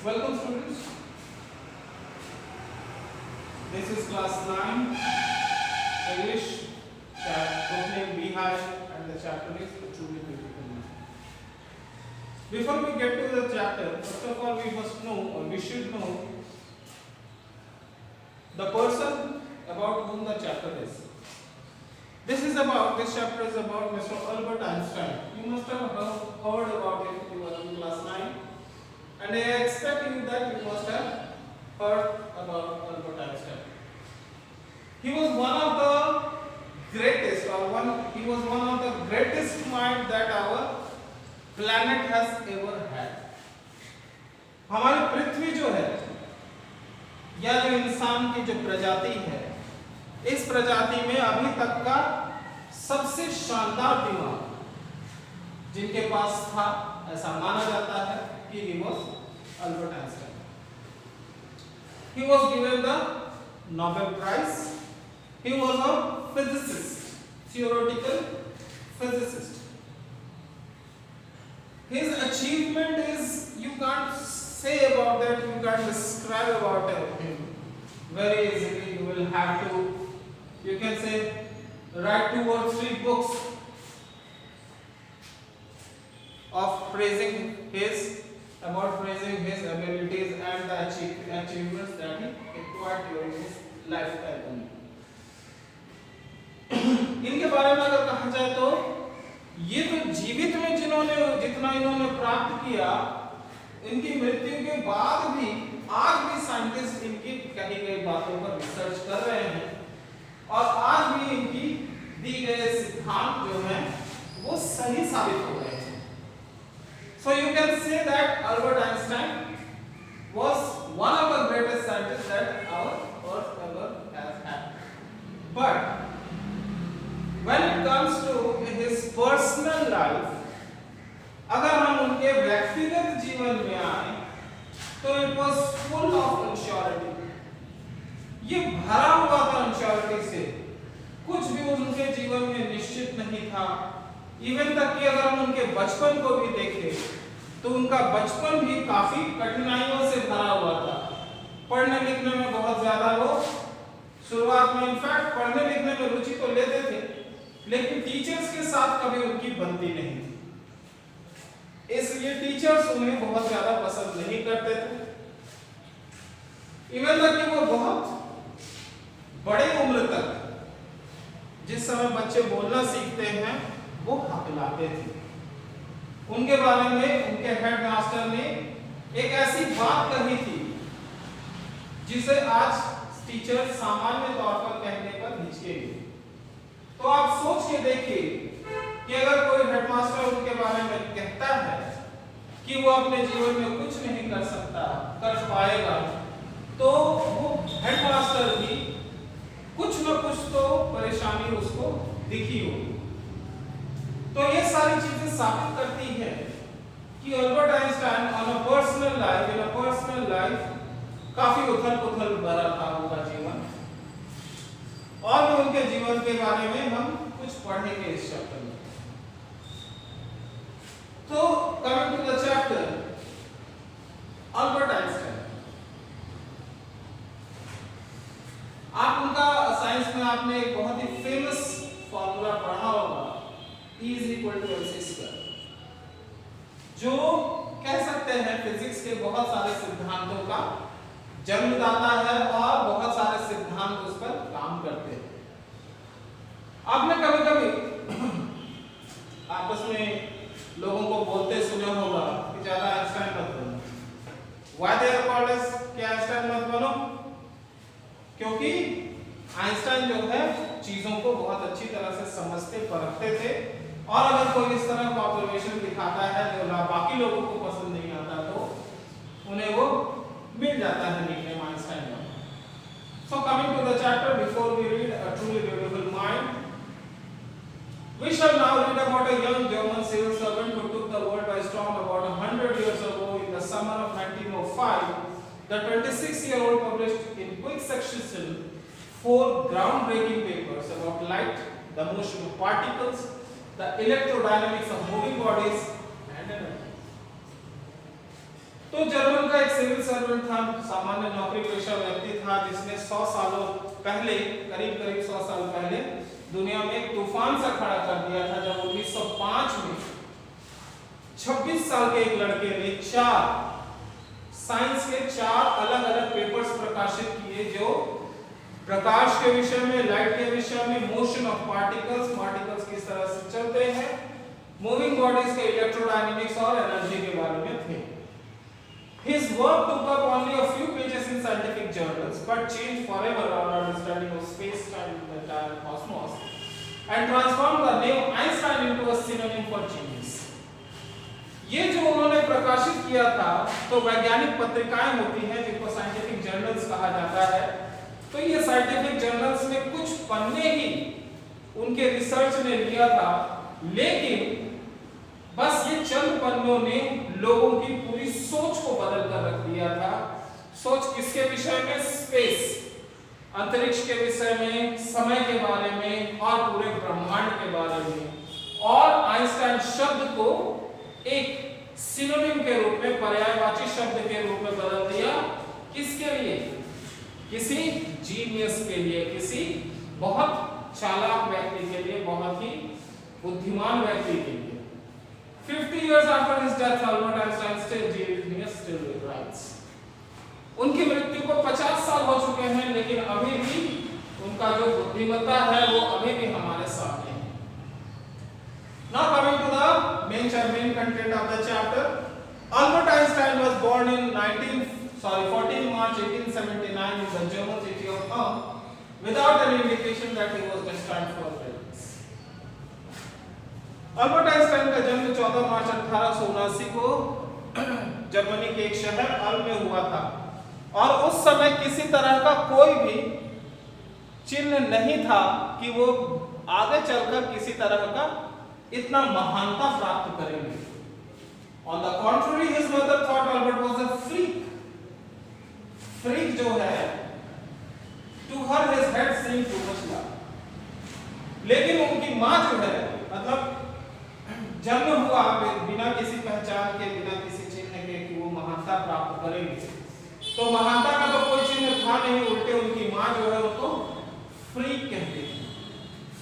Welcome students. This is class 9 English, book name Beehive, and the chapter is A Truly Beautiful Man. Before we get to the chapter, first of all we must know, or we should know, the person about whom the chapter is. This chapter is about Mr. Albert Einstein. You must have heard about it. You were in class 9. And I expect you that you must have heard about Albert Einstein. He was one of the greatest, he was one of the greatest minds that our planet has ever had. हमारी पृथ्वी जो है, या जो इंसान की जो प्रजाति है, इस प्रजाति में अभी तक का सबसे शानदार दिमाग जिनके पास था, ऐसा माना जाता है कि he was Albert Einstein. He was given the Nobel Prize. He was a physicist, theoretical physicist. His achievement is, you can't say about that, you can't describe about him very easily. You will have to, you can say, write 2 or 3 books of praising his abilities and the achievements that he acquired during his lifetime. इनके बारे में अगर कहा जाए तो ये तो जीवित में जितना इन्होंने प्राप्त किया, इनकी मृत्यु के बाद भी आज भी साइंटिस्ट इनकी कही गई बातों पर रिसर्च कर रहे हैं और आज भी इनकी दी गए सिद्धांत जो हैं वो सही साबित हो रहे हैं. So you can say that Albert Einstein was one of the greatest scientists that our earth ever has had. But when it comes to his personal life, अगर हम उनके व्यक्तिगत जीवन में आए तो it was full of insecurity. ये भरा हुआ था insecurity से, कुछ भी उनके जीवन में निश्चित नहीं था. इवन तक कि अगर हम उनके बचपन को भी देखें तो उनका बचपन भी काफी कठिनाइयों से भरा हुआ था. पढ़ने लिखने में बहुत ज्यादा वो शुरुआत में इनफैक्ट पढ़ने लिखने में रुचि तो लेते थे, लेकिन टीचर्स के साथ कभी उनकी बनती नहीं थी, इसलिए टीचर्स उन्हें बहुत ज्यादा पसंद नहीं करते थे. इवन तक कि वो बहुत बड़े उम्र तक, जिस समय बच्चे बोलना सीखते हैं, वो हकलाते थे. उनके बारे में उनके हेडमास्टर ने एक ऐसी बात कही थी जिसे आज टीचर सामान्य तौर पर कहने पर हिचकेंगे. तो आप सोच के देखिए कि अगर कोई हेडमास्टर उनके बारे में कहता है कि वो अपने जीवन में कुछ नहीं कर पाएगा, तो वो हेडमास्टर भी कुछ न कुछ तो परेशानी उसको दिखी होगी. तो ये सारी चीजें साबित करती है कि Albert Einstein in a personal life काफी उथल-पुथल भरा था उनका जीवन, और भी उनके जीवन के बारे में हम कुछ पढ़ेंगे इस चैप्टर में. तो coming to the chapter, Albert Einstein. आप उनका साइंस में आपने एक बहुत ही फेमस फॉर्मूला पढ़ा होगा, E is equal to mc square, जो कह सकते हैं फिजिक्स के बहुत सारे सिद्धांतों का जन्मदाता है और बहुत सारे सिद्धांत उस पर काम करते हैं. आपने कभी-कभी आपस में लोगों को बोलते सुना होगा कि ज्यादा आइंस्टाइन मत बनो. Why they are called as कि आइंस्टाइन मत बनो? क्योंकि आइंस्टाइन जो है चीजों को बहुत अच्छी तरह से समझते परखते थे, और अगर कोई इस तरह का ऑब्जर्वेशन दिखाता है जो बाकी लोगों को पसंद नहीं आता तो उन्हें वो मिल जाता है nickname Einstein. So coming to the chapter, before we read A Truly Beautiful Mind, we shall now read about a young German civil servant who took the world by storm about 100 years ago in the summer of 1905. The 26-year-old published in quick succession 4 groundbreaking papers about light, the motion of particles, the electrodynamics of moving bodies and energy. तो German का एक civil servant था, सामान्य नौकरी पेशा व्यक्ति था, जिसने 100 सालों पहले, करीब 100 साल पहले दुनिया में एक तूफान सा खड़ा कर दिया था, जब 1905 में 26 साल के एक लड़के ने साइंस के 4 अलग-अलग पेपर्स प्रकाशित किए, जो प्रकाश के विषय में, लाइट के विषय में, मोशन ऑफ पार्टिकल्स किस तरह से चलते हैं, मूविंग बॉडीज के इलेक्ट्रोडायनेमिक्स और एनर्जी के बारे में थे। His work took up only a few pages in scientific journals, but changed forever our understanding of space, time, and the entire cosmos, and transformed the name Einstein into a synonym for genius. ये जो उन्होंने प्रकाशित किया था, तो वैज्ञानिक पत्रिकाएं होती हैं जिनको साइंटिफिक जर्नल्स कहा जाता है। तो ये साइंटिफिक जर्नल्स में कुछ पन्ने ही उनके रिसर्च ने लिया था, लेकिन बस ये चंद पन्नों ने लोगों की पूरी सोच को बदल कर रख दिया था। सोच किसके विषय में? स्पेस, अंतरिक्ष के विषय में, समय के बारे में और पूरे ब्रह्मांड के बारे में। और आइंस्टाइन शब्द को एक सिनोनिम के रूप में, पर्यायवाची शब्द के रूप में बदल दिया। किसके लिए? किसी जीनियस के लिए, किसी बहुत चालाक व्यक्ति के लिए, बहुत ही बुद्धिमान व्यक्ति के लिए। 50 years after his death, Albert Einstein still genius, still writes. उनकी मृत्यु को 50 साल हो चुके हैं, लेकिन अभी भी उनका जो बुद्धिमत्ता है वो अभी भी हमारे सामने है। Now coming to the main content of the chapter. Albert Einstein was born in 14 March 1879 in the German city of Ulm, without any indication that he was destined for greatness. Albert Einstein का जन्म 14 मार्च 1879 को Germany के एक शहर अल्म में हुआ था, और उस समय किसी तरह का कोई भी चिन्ह नहीं था कि वो आगे चलकर किसी तरह का इतना महानता प्राप्त करेंगे। On the contrary, his mother thought Albert was a freak. Freak जो है, to her his head seemed too much large. लेकिन उनकी माँ जो है, मतलब जन्म हुआ बिना किसी पहचान के, बिना किसी चिन्ह के कि वो महानता प्राप्त करेंगे, तो महानता का तो कोई चिन्ह था नहीं, उल्टे उनकी माँ जो है उसको फ्रीक कहती थी।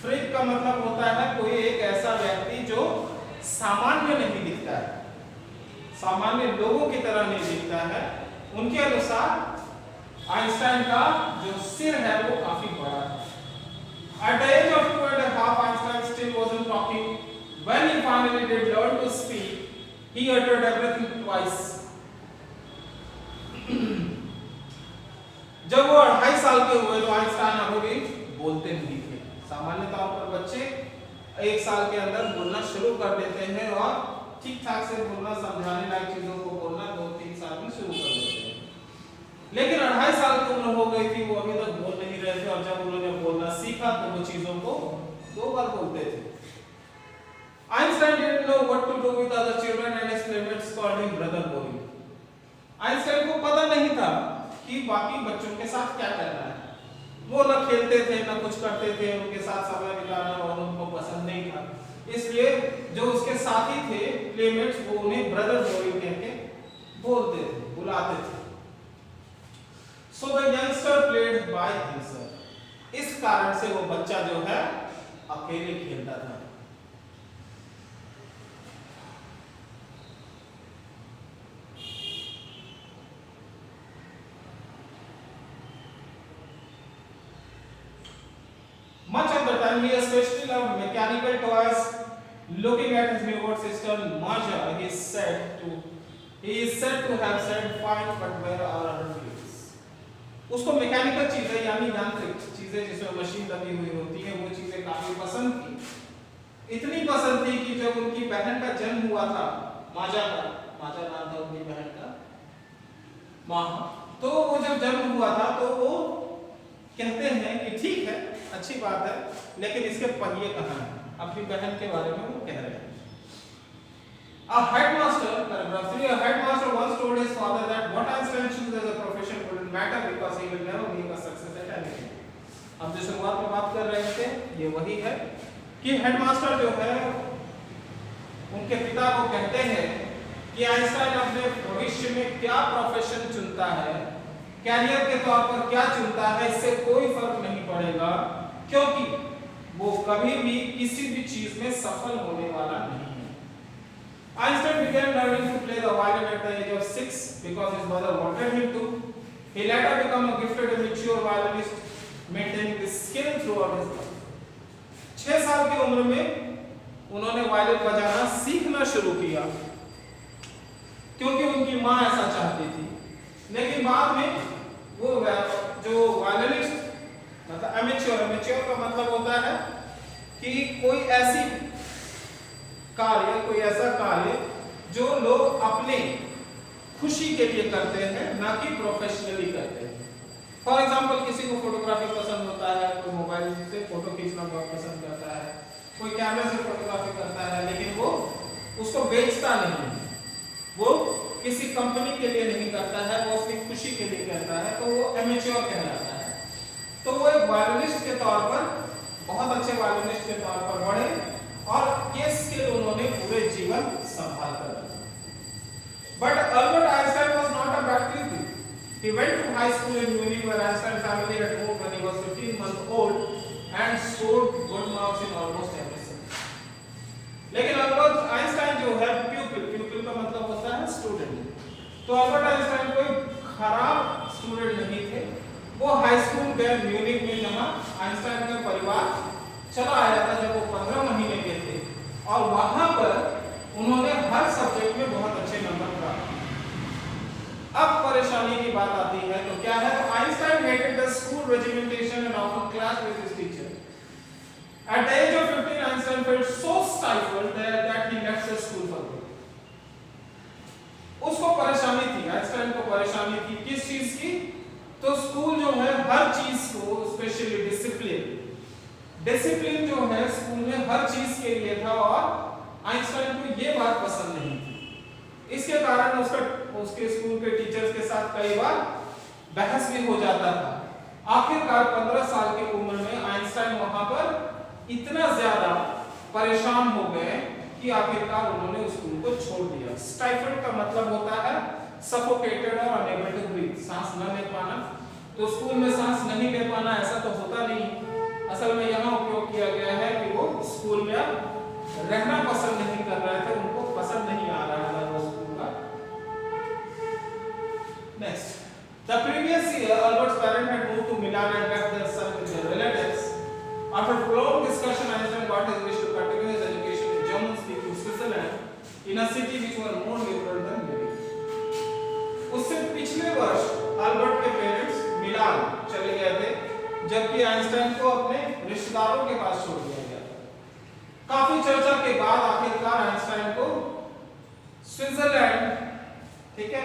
फ्रीक का मतलब होता है कोई एक ऐसा व्यक्ति जो सामान्य नहीं दिखता है, सामान्य लोगों की तरह नहीं दिखता है। उनके अनुसार आइंस्टाइन का जो सिर है वो काफी बड़ा है। At the age of 2.5, Einstein still wasn't talking. When he finally did learn to speak, he uttered everything twice. जब वो 2.5 साल के हुए तो आइंस्टाइन अभी भी बोलते नहीं थे। सामान्य तौर पर बच्चे 1 साल के अंदर बोलना शुरू कर देते हैं और ठीक ठाक से बोलना, समझाने लायक चीजों को बोलना 2-3 साल में शुरू कर देते हैं। लेकिन 2.5 साल की उम्र हो गई थी, वो अभी तक बोल नहीं रहे थे, और जब उन्होंने बोलना सीखा तो वो चीजों को 2 बार बोलते थे। Einstein didn't know what to do with other children and his playmates called him brother boy. Einstein को पता नहीं था कि बाकी बच्चों के साथ क्या करना है। वो न खेलते थे, न कुछ करते थे, उनके साथ समय बिताना और उनको पसंद नहीं था। इसलिए जो उसके साथी थे, प्लेमेट्स, वो उन्हें ब्रदर बॉय कह के बोलते थे, बुलाते थे। So the youngster played by himself. इस कारण से वो बच्चा जो है अकेले खेलता था। Much of the time he especially loved mechanical toys. Looking at his newborn sister Maja, he is said to have said, "Fine, but where are our dreams?" उसको मैकेनिकल चीजें यानी यांत्रिक चीजें जिसमें मशीन लगी हुई होती है वो चीजें काफी पसंद थी। इतनी पसंद थी कि जब उनकी बहन का जन्म हुआ था, माजा नाम था उनकी बहन का, तो वो जब जन्म हुआ था तो वो कहते हैं कि ठीक है, अच्छी बात है, लेकिन इसके पहिए कहाँ हैं? अपनी बहन के बारे में वो कह रहे हैं। A headmaster once told his father that what Einstein chose as a profession wouldn't matter because he will never be a success at anything. हम जो शुरुआत में बात कर रहे थे ये वही है कि हेडमास्टर जो है उनके पिता को कहते हैं कि आइंस्टाइन अपने भविष्य में क्या प्रोफेशन चुनता है, कैरियर के तौर पर क्या चुनता है, इससे कोई फर्क नहीं पड़ेगा, क्योंकि वो कभी भी किसी भी चीज में सफल होने वाला नहीं है। Einstein began learning to play the violin at the age of 6 because his mother wanted him to. He later became a gifted and mature violinist, maintaining this skill throughout his life. 6 साल की उम्र में उन्होंने violin बजाना सीखना शुरू किया क्योंकि उनकी माँ ऐसा चाहती थी। लेकिन बाद में वो जो वायलिनिस्ट मतलब एमेच्योर का मतलब होता है कि कोई ऐसी कार्य, कोई ऐसा कार्य जो लोग अपने खुशी के लिए करते हैं, ना कि प्रोफेशनली करते हैं। फॉर एग्जाम्पल, किसी को फोटोग्राफी पसंद होता है, कोई मोबाइल से फोटो खींचना बहुत पसंद करता है, कोई कैमरे से फोटोग्राफी करता है, लेकिन वो उसको बेचता नहीं, वो किसी कंपनी के लिए नहीं करता है, वो अपनी खुशी के लिए करता है, तो वो एमेच्योर कहलाता है। तो वो एक वायलिनिस्ट के तौर पर, बहुत अच्छे वायलिनिस्ट के तौर पर बढ़े और ये स्किल उन्होंने पूरे जीवन संभाल कर रखा। But Albert Einstein was not a bad pupil. He went to high school in Munich, where Einstein family had moved when he was 15 months old, and scored good marks in almost every subject. लेकिन Albert Einstein जो है प्यूपिल का मतलब होता है student, तो Albert Einstein कोई खराब स्टूडेंट नहीं थे। वो हाई स्कूल गए म्यूनिक में, जहां आइंस्टाइन का परिवार चला आया था जब वो 15 महीने के थे, और वहां पर उन्होंने हर सब्जेक्ट में बहुत अच्छे नंबर प्राप्त किए। अब परेशानी की बात आती है, तो क्या है, Einstein hated the school regimentation and often clashed with his teacher. At the age of 15, Einstein felt so stifled that he left the school for good. उसको परेशानी थी, आइंस्टाइन को परेशानी थी किस चीज की, तो स्कूल जो है हर चीज को, स्पेशली डिसिप्लिन जो है स्कूल में हर चीज के लिए था, और आइंस्टाइन को ये बात पसंद नहीं थी। इसके कारण उसके स्कूल के टीचर्स के साथ कई बार बहस भी हो जाता था। आखिरकार 15 साल की उम्र में आइंस्टाइन वहां पर इतना ज्यादा परेशान हो गए कि आखिरकार उन्होंने स्कूल को छोड़ दिया। स्टाइफल्ड का मतलब होता है सफोकेटेड और अनेबल टू ब्रीथ, सांस न ले पाना। तो स्कूल में सांस नहीं ले पाना ऐसा तो होता नहीं, असल में यहाँ उपयोग किया गया है कि वो स्कूल में अब रहना पसंद नहीं कर रहे थे, उनको पसंद नहीं आ रहा था वो स्कूल का। Next, the previous year Albert's parents had moved to Milan and left their son with their relatives. After prolonged discussion, Einstein got his wish to continue his education in German-speaking Switzerland in a city which was more liberal than Munich. उससे पिछले वर्ष Albert के parents मिलान चले गए थे, जबकि Einstein को अपने रिश्तेदारों के पास छोड़ दिया गया था। काफी चर्चा के बाद आखिरकार आइंस्टाइन को स्विट्जरलैंड, ठीक है,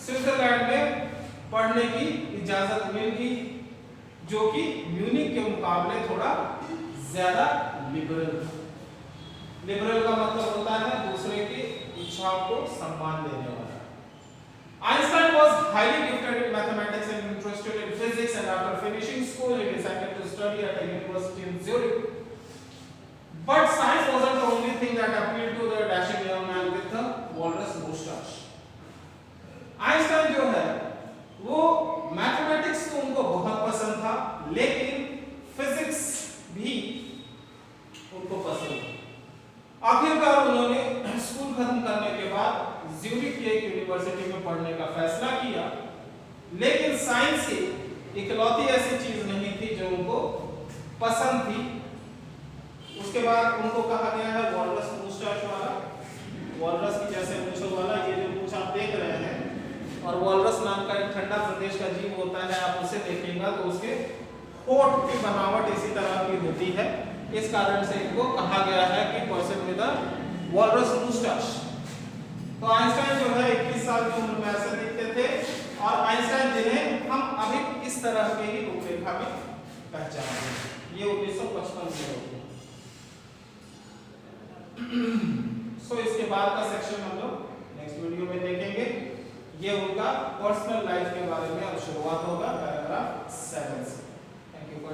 स्विट्जरलैंड में पढ़ने की इजाजत मिल गई, जो कि म्यूनिक के मुकाबले थोड़ा ज्यादा लिबरल था। लिबरल का मतलब होता है दूसरे की इच्छाओं को सम्मान देने वाला। Einstein was highly gifted in mathematics and interested in physics, and after finishing school he decided to study at a university in Zurich. But science wasn't the only thing that appealed to the dashing young man with the walrus mustache. Einstein जो है वो mathematics तो उनको बहुत पसंद था, लेकिन physics भी उनको पसंद था। आखिरकार उन्होंने स्कूल खत्म करने के बाद ज्यूरिख की एक यूनिवर्सिटी में पढ़ने का फैसला किया, लेकिन साइंस की इकलौती ऐसी चीज नहीं थी जो उनको पसंद थी। उसके बाद उनको कहा गया है वॉलरस मुस्टैच वाला, वॉलरस की जैसे मूंछों वाला, ये जो मूंछ आप देख रहे हैं, और वॉलरस नाम का एक ठंडा प्रदेश का जीव होता है, आप उसे देखेंगे तो उसके होठ की बनावट इसी तरह की होती है। इस कारण से इनको कहा गया है कि person with a walrus moustache. तो आइंस्टाइन जो है 21 साल की उम्र में ऐसे दिखते थे, और आइंस्टाइन जिन्हें हम अभी इस तरह के ही रूपरेखा में पहचानते हैं, ये 1955 में होते हैं। सो इसके बाद का सेक्शन हम लोग नेक्स्ट वीडियो में देखेंगे। ये उनका पर्सनल लाइफ के बारे में अब शुरुआत होगा पैराग्राफ 7 से। Thank you for